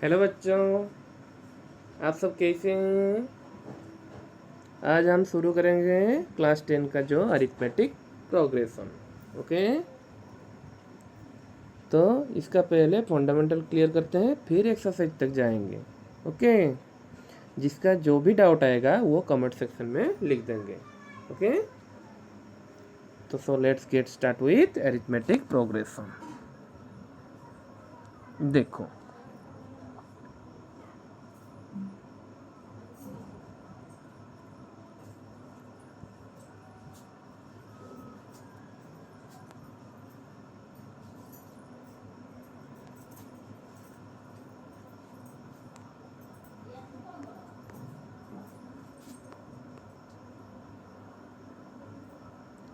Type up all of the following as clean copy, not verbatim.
Hello बच्चों, आप सब कैसे हैं। आज हम शुरू करेंगे क्लास 10 का जो अरिथमेटिक प्रोग्रेशन। ओके, तो इसका पहले फंडामेंटल क्लियर करते हैं, फिर एक्सरसाइज तक जाएंगे। ओके, जिसका जो भी डाउट आएगा वो कमेंट सेक्शन में लिख देंगे। ओके, तो so let's get start with arithmetic progression. देखो,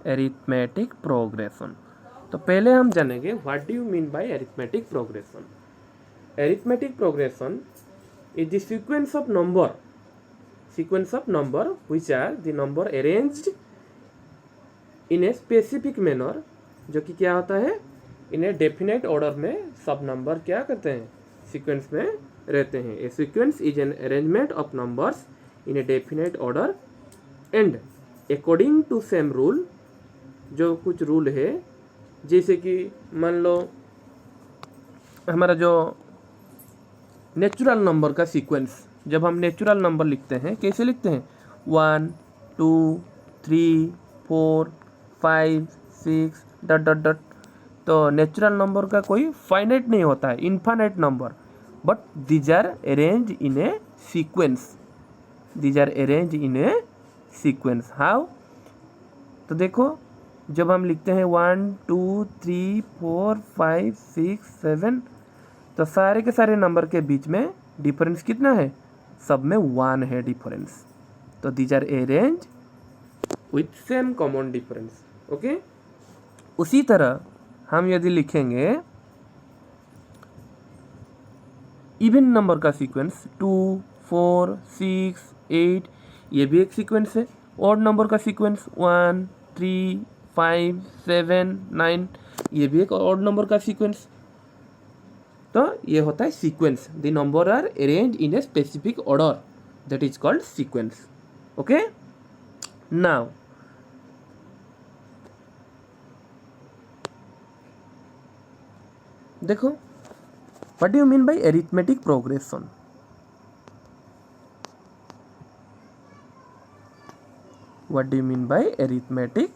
अरिथमेटिक प्रोग्रेशन। तो पहले हम जानेंगे what do you mean by arithmetic progression. Arithmetic progression is the sequence of number which are the number arranged in a specific manner, जो कि क्या होता है, इन ए डेफिनेट ऑर्डर में सब नंबर क्या करते हैं, सीक्वेंस में रहते हैं। A sequence is an arrangement of numbers in a definite order and according to same rule. जो कुछ रूल है, जैसे कि मान लो हमारा जो नेचुरल नंबर का सीक्वेंस, जब हम नेचुरल नंबर लिखते हैं कैसे लिखते हैं, 1 2 3 4 5 6 डॉट डॉट डॉट। तो नेचुरल नंबर का कोई फाइनाइट नहीं होता है, infinite number, but these are arrange in a sequence. These are arrange in a sequence. How? तो देखो, जब हम लिखते हैं 1 2 3 4 5 6 7, तो सारे के सारे नंबर के बीच में डिफरेंस कितना है, सब में 1 है डिफरेंस। तो these are arrange with same common difference. Okay, उसी तरह हम यदि लिखेंगे इवन नंबर का सीक्वेंस 2 4 6 8, ये भी एक सीक्वेंस है। ऑड नंबर का सीक्वेंस 1 3 5 7 9, ये भी एक ऑड नंबर का सीक्वेंस। तो ये होता है sequence. The number are arrange in a specific order, that is called sequence. Okay, now देखो, what do you mean by arithmetic progression. What do you mean by arithmetic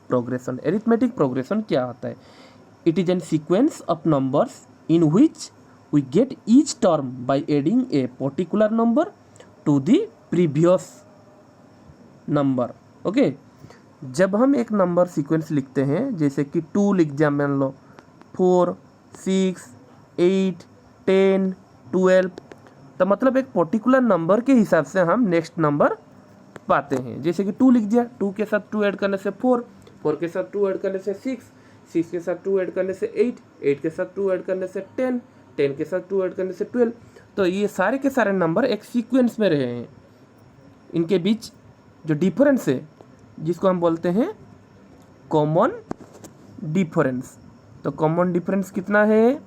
progression. Arithmetic progression क्या होता है? It is a sequence of numbers in which we get each term by adding a particular number to the previous number. Okay? जब हम एक number sequence लिखते हैं, जैसे कि 2 लिख दिया, मान लो 4 6 8 10 12, तो मतलब एक पर्टिकुलर नंबर के हिसाब से हम नेक्स्ट नंबर पाते हैं। जैसे कि 2 लिख दिया, 2 के साथ 2 ऐड करने से 4, 4 के साथ 2 ऐड करने से 6, 6 के साथ 2 ऐड करने से 8, 8 के साथ 2 ऐड करने से 10, 10 के साथ 2 ऐड करने से 12। तो ये सारे के सारे नंबर एक सीक्वेंस में रहे हैं। इनके बीच जो डिफरेंस है, जिसको हम बोलते हैं कॉमन डिफरेंस। तो कॉमन डिफरेंस कितना है,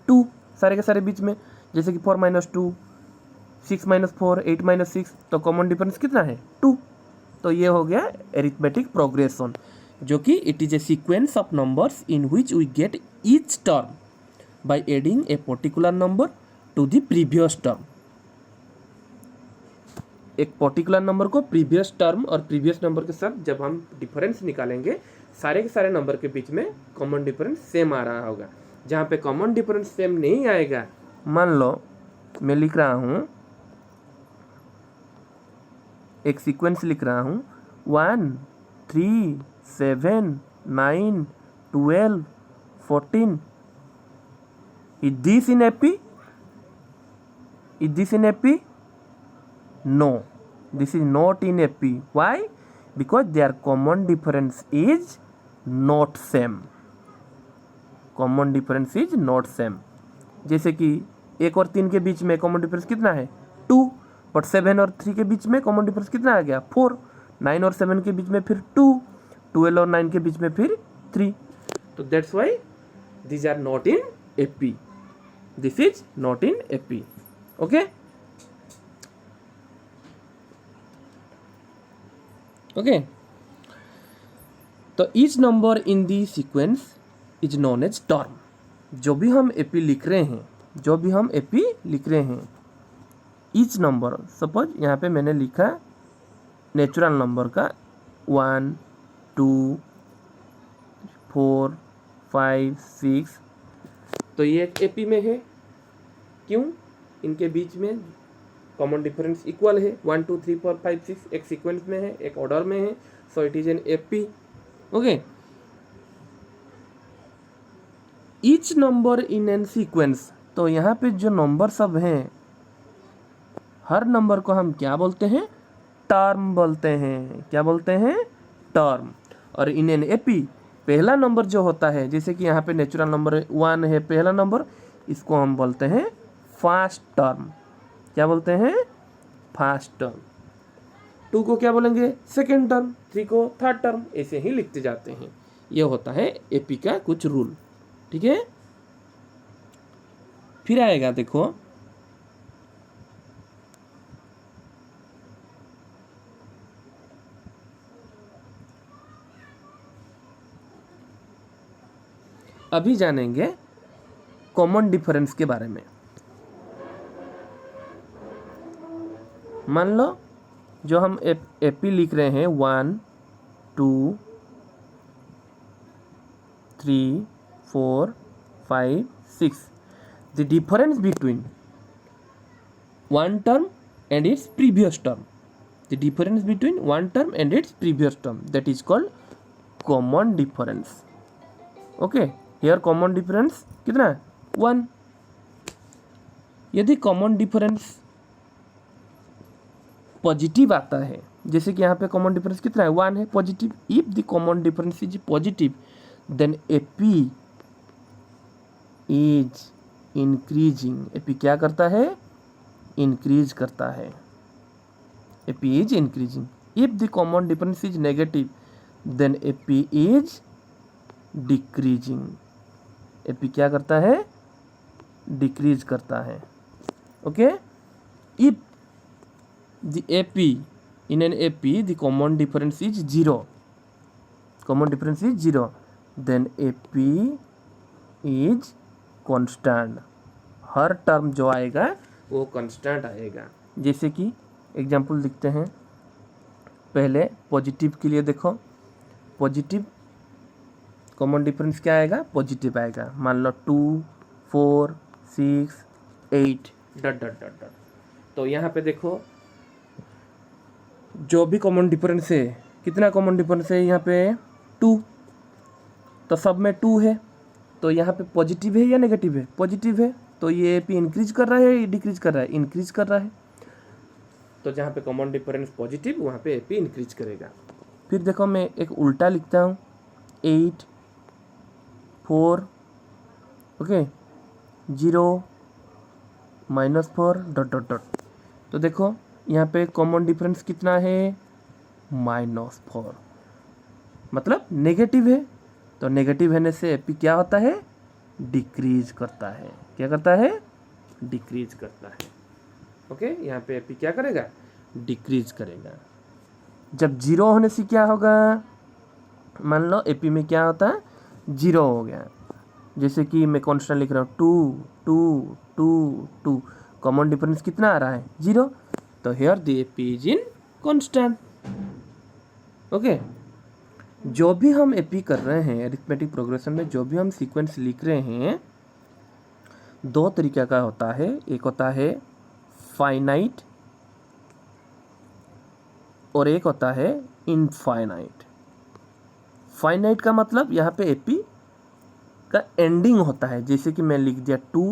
2 सारे के सारे बीच में। जैसे कि 4 - 2 6 - 4 8 - 6, तो कॉमन डिफरेंस कितना है, 2। तो ये हो गया अरिथमेटिक प्रोग्रेशन, जो कि it is a sequence of numbers in which we get each term by adding a particular number to the previous term. एक पर्टिकुलर नंबर को प्रीवियस टर्म और प्रीवियस नंबर के साथ जब हम डिफरेंस निकालेंगे, सारे के सारे नंबर के बीच में कॉमन डिफरेंस सेम आ रहा होगा। जहाँ पे कॉमन डिफरेंस सेम नहीं आएगा, मान लो मैं लिख रहा हूँ, एक सीक्वेंस लिख रहा हूँ 1 3 7 9 12 14। Is this in AP? Is this in AP? No, this is not in AP. Why? Because their common difference is not same. Common difference is not same. जैसे कि 1 और 3 के बीच में कॉमन डिफरेंस कितना है, 2, बट 7 और 3 के बीच में कॉमन डिफरेंस कितना आ गया, 4। 9 और 7 के बीच में फिर 2, 12 और 9 के बीच में फिर 3, तो that's why these are not in AP. This is not in AP. Okay. Okay. तो each number in the sequence is known as term. जो भी हम AP लिख रहे हैं, each number, सपोज यहाँ पे मैंने लिखा नेचुरल नंबर का 1 2 4 5 6, तो ये एक AP में है। क्यों? इनके बीच में कॉमन डिफरेंस इक्वल है, 1 2 3 4 5 6 एक सीक्वेंस में है, एक ऑर्डर में है, so it is an AP। Okay, each number in an sequence, तो यहाँ पे जो नंबर सब हैं, हर नंबर को हम क्या बोलते हैं? टर्म बोलते हैं। क्या बोलते हैं? टर्म। और इन एन AP पहला नंबर जो होता है, जैसे कि यहाँ पे नेचुरल नंबर 1 है पहला नंबर, इसको हम बोलते हैं फर्स्ट टर्म। क्या बोलते हैं? First term. 2 को क्या बोलेंगे? Second term. 3 को थर्ड टर्म। ऐसे ही लिखते जाते हैं। ये होता है AP का कुछ रूल। ठीक है, फिर आएगा देखो, अभी जानेंगे कॉमन डिफरेंस के बारे में। मान लो जो हम AP लिख रहे हैं 1 2 3 4 5 6, the difference between one term and its previous term, the difference between one term and its previous term, that is called common difference. Okay, here common difference कितना है? 1। यदि common difference पॉजिटिव आता है, जैसे कि यहाँ पे कॉमन डिफरेंस कितना है? 1 है, positive. If the common difference is positive then AP is increasing. AP क्या करता है? इंक्रीज करता है। AP is increasing. If the common difference is negative then AP is decreasing. AP क्या करता है? डिक्रीज करता है। Okay, if the AP in an AP the common difference is 0, common difference is 0, then AP is constant। Her term जो आएगा वो constant आएगा। जैसे कि एग्जांपल लिखते हैं, पहले पॉजिटिव के लिए देखो, पॉजिटिव कॉमन डिफरेंस क्या आएगा? पॉजिटिव आएगा। मान लो 2 4 6 8 डॉट डॉट डॉट डॉट। तो यहाँ पे देखो जो भी कॉमन डिफरेंस है, कितना कॉमन डिफरेंस है यहाँ पे? 2, तो सब में 2 है, तो यहाँ पे पॉजिटिव है या नेगेटिव है? पॉजिटिव है, तो ये AP इंक्रीज कर रहा है या डिक्रीज कर रहा है? इंक्रीज कर रहा है। तो जहाँ पे कॉमन डिफरेंस पॉजिटिव वहाँ पे AP इंक्रीज करेगा। फिर देखो मैं एक उल्टा लिखता हूँ, 8 4 ओके 0 -4 डॉट डॉट डॉट। तो देखो यहाँ पे कॉमन डिफरेंस कितना है? -4, मतलब नेगेटिव है। तो नेगेटिव होने से AP क्या होता है? डिक्रीज करता है। क्या करता है? डिक्रीज करता है। ओके, यहाँ पे AP क्या करेगा? डिक्रीज करेगा। जब 0 होने से क्या होगा? मान लो AP में क्या होता है? 0 हो गया। जैसे कि मैं कांस्टेंट लिख रहा हूँ 2 2 2 2, कॉमन डिफरेंस कितना आ रहा है? 0। तो here the AP is in constant। Okay, जो भी हम AP कर रहे हैं अरिथमेटिक प्रोग्रेशन में, जो भी हम सीक्वेंस लिख रहे हैं, 2 तरीके का होता है। एक होता है फाइनाइट और एक होता है इनफाइनाइट। फाइनाइट का मतलब यहाँ पे AP का एंडिंग होता है। जैसे कि मैं लिख दिया 2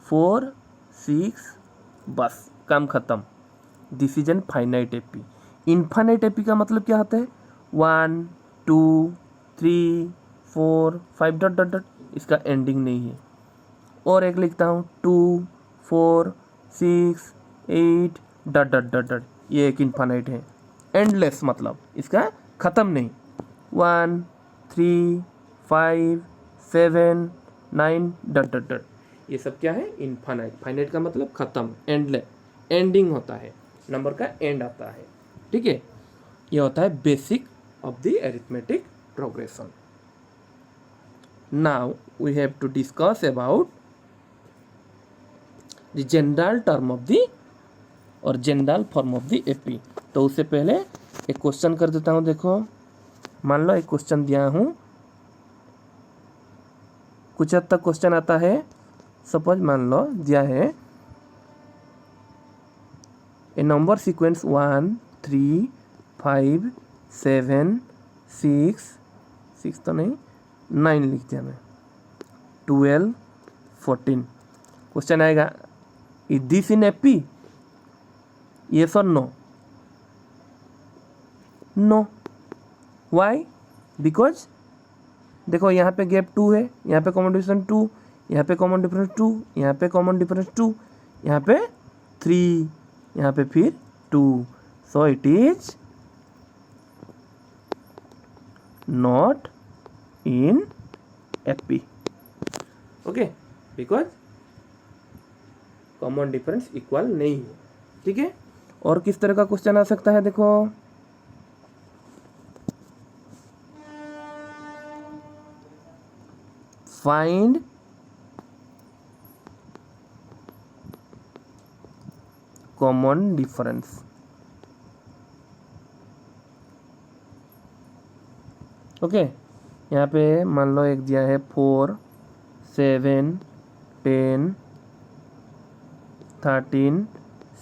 4 6, बस काम खत्म। This is an finite AP। Infinite AP का मतलब क्या होता है? 1 2 3 4 5 डॉट डॉट डॉट, इसका एंडिंग नहीं है। और एक लिखता हूँ 2 4 6 8 डॉट डॉट डॉट डॉट, ये एक इनफाइनाइट है। एंडलेस मतलब इसका ख़त्म नहीं। 1 3 5 7 9 डट डट डट, ये सब क्या है? इनफाइनाइट। फाइनाइट का मतलब खत्म, एंडलेस, एंडिंग होता है, नंबर का एंड आता है। ठीक है, ये होता है basic of the arithmetic progression. Now we have to discuss about the general term of the और general form of the AP. तो उससे पहले एक क्वेश्चन कर देता हूँ। देखो, मान लो एक क्वेश्चन दिया हूँ, कुछ हद तक क्वेश्चन आता है। सपोज मान लो दिया है ए नंबर सीक्वेंस 1 3 5 7 6 तो नहीं 9 लिख दिया मैं, 12 14। क्वेश्चन आएगा, is this in AP? Yes और नो? नो। वाई? बिकॉज देखो यहाँ पे गैप 2 है, यहाँ पे कॉमन डिफरेंस 2, यहाँ पे कॉमन डिफरेंस 2, यहाँ पे कॉमन डिफरेंस 2, यहाँ पे 3, यहाँ पे फिर 2। So it is not in AP. Okay, because common difference equal नहीं है। ठीक है, और किस तरह का क्वेश्चन आ सकता है? देखो, फाइंड कॉमन डिफरेंस। ओके, यहाँ पे मान लो एक दिया है 4 7 10 13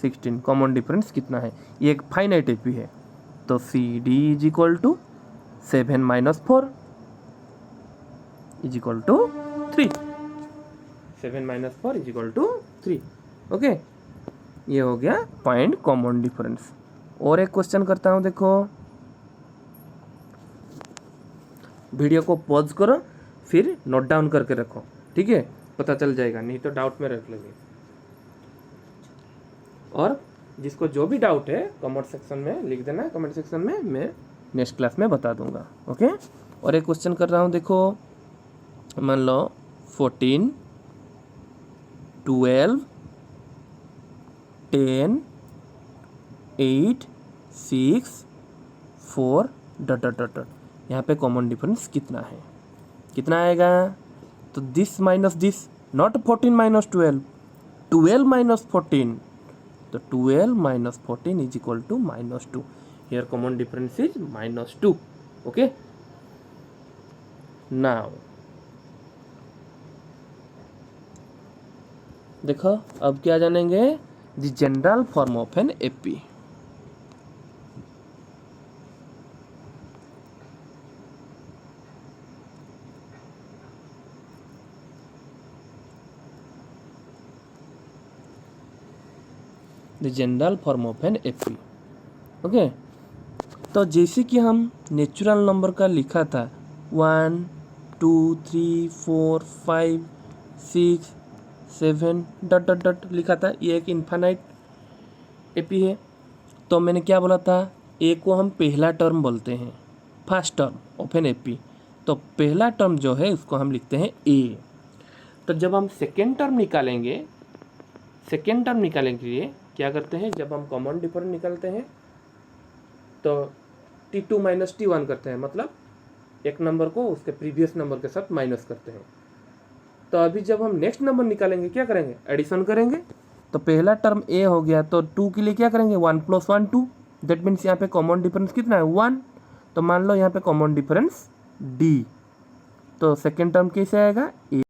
16, कॉमन डिफरेंस कितना है? ये एक फाइनाइट एपी है, तो C D is equal to 7 - 4 is equal to 3। 7 - 4 is equal to 3। Okay, ये हो गया फाइंड कॉमन डिफरेंस। और एक क्वेश्चन करता हूँ। देखो, वीडियो को पॉज करो, फिर नोट डाउन करके रखो। ठीक है, पता चल जाएगा, नहीं तो डाउट में रख लोगे। और जिसको जो भी डाउट है कमेंट सेक्शन में लिख देना, कमेंट सेक्शन में मैं नेक्स्ट क्लास में बता दूंगा। ओके, और एक क्वेश्चन कर रहा हूँ। देखो, मान लो 14 12 10 8 6 4 डट डट डट डट, यहाँ पे कॉमन डिफरेंस कितना है? कितना आएगा? तो दिस माइनस दिस, नॉट 14 - 12, 12 - 14, तो 12 - 14 is equal to -2। Here common difference is -2। Okay, now देखो, अब क्या जानेंगे? The general form of an AP. The general form of an AP. Okay, तो जैसे कि हम नेचुरल नंबर का लिखा था 1 2 3 4 5 6 7 डट डट डट लिखा था, ये एक इनफाइनाइट एपी है। तो मैंने क्या बोला था? ए को हम पहला टर्म बोलते हैं, first term of an AP. तो पहला टर्म जो है उसको हम लिखते हैं ए। तो जब हम सेकेंड टर्म निकालेंगे, सेकेंड टर्म निकालने के लिए क्या करते हैं? जब हम कॉमन डिफरेंस निकालते हैं तो T2 - T1 करते हैं, मतलब एक नंबर को उसके प्रीवियस नंबर के साथ माइनस करते हैं। तो अभी जब हम नेक्स्ट नंबर निकालेंगे क्या करेंगे? एडिशन करेंगे। तो पहला टर्म ए हो गया, तो 2 के लिए क्या करेंगे? 1 + 1 2, दैट मीन्स यहाँ पे कॉमन डिफरेंस कितना है? 1। तो मान लो यहाँ पे कॉमन डिफरेंस डी, तो सेकेंड टर्म कैसे आएगा? ए।